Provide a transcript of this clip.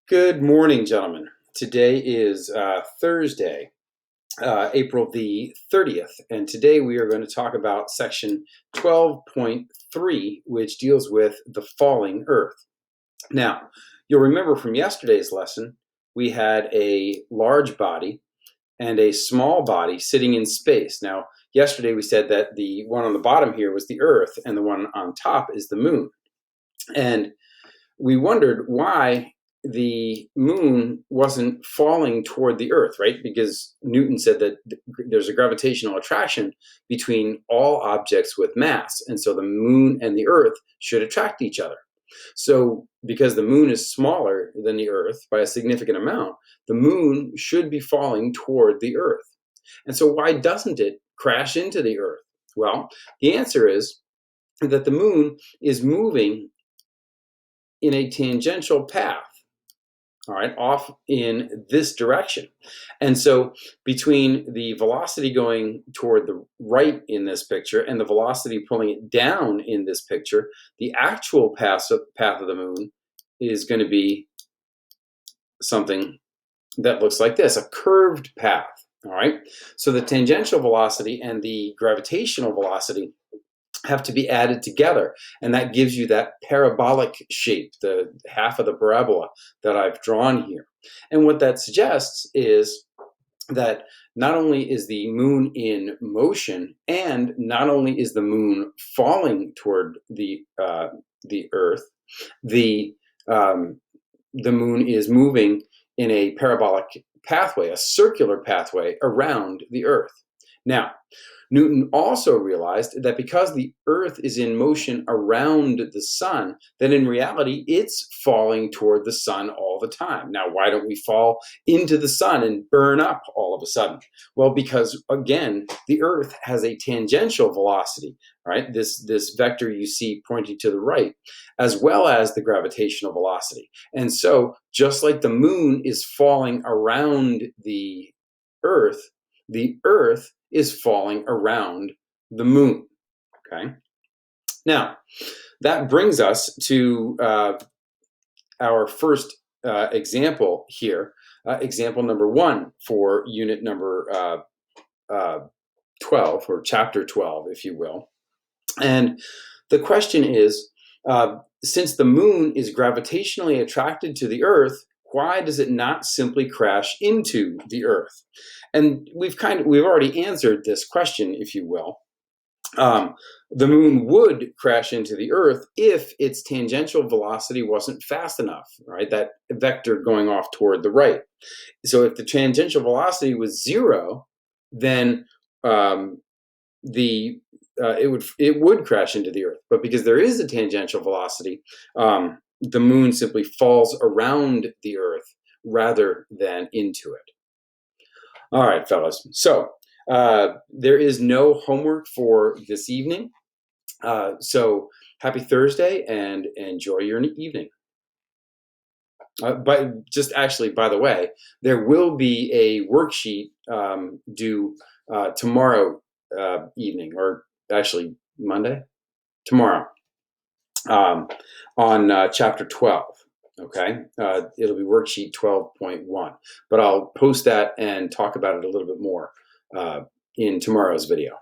Good morning, gentlemen. Today is Thursday, April the 30th, and today we are going to talk about section 12.3, which deals with the falling Earth. Now, you'll remember from yesterday's lesson, we had a large body and a small body sitting in space. Now, yesterday we said that the one on the bottom here was the Earth, and the one on top is the moon. And we wondered why the moon wasn't falling toward the Earth, right? Because Newton said that there's a gravitational attraction between all objects with mass. And so the moon and the Earth should attract each other. So because the moon is smaller than the Earth by a significant amount, the moon should be falling toward the Earth. And so why doesn't it crash into the Earth? Well, the answer is that the moon is moving in a tangential path, all right, off in this direction. And so between the velocity going toward the right in this picture and the velocity pulling it down in this picture, the actual path of the moon is going to be something that looks like this, a curved path, all right? So the tangential velocity and the gravitational velocity have to be added together, and that gives you that parabolic shape, the half of the parabola that I've drawn here. And what that suggests is that not only is the moon in motion, and not only is the moon falling toward the Earth, the moon is moving in a parabolic pathway, a circular pathway around the Earth. Now, Newton also realized that because the Earth is in motion around the sun, that in reality it's falling toward the sun all the time. Now, why don't we fall into the sun and burn up all of a sudden? Well, because again, the Earth has a tangential velocity, right? This vector you see pointing to the right, as well as the gravitational velocity. And so, just like the moon is falling around the Earth is falling around the moon, okay? Now, that brings us to our first example here, example number 1 for unit number 12, or chapter 12, if you will. And the question is, since the moon is gravitationally attracted to the Earth, why does it not simply crash into the Earth? And we've already answered this question, if you will. The moon would crash into the Earth if its tangential velocity wasn't fast enough, right? That vector going off toward the right. So if the tangential velocity was 0, then it would crash into the Earth. But because there is a tangential velocity, the moon simply falls around the Earth rather than into it. All right, fellas. So there is no homework for this evening. So happy Thursday and enjoy your evening. But just actually, by the way, there will be a worksheet due tomorrow evening, or actually Monday, tomorrow, on chapter 12. Okay, it'll be worksheet 12.1, but I'll post that and talk about it a little bit more in tomorrow's video.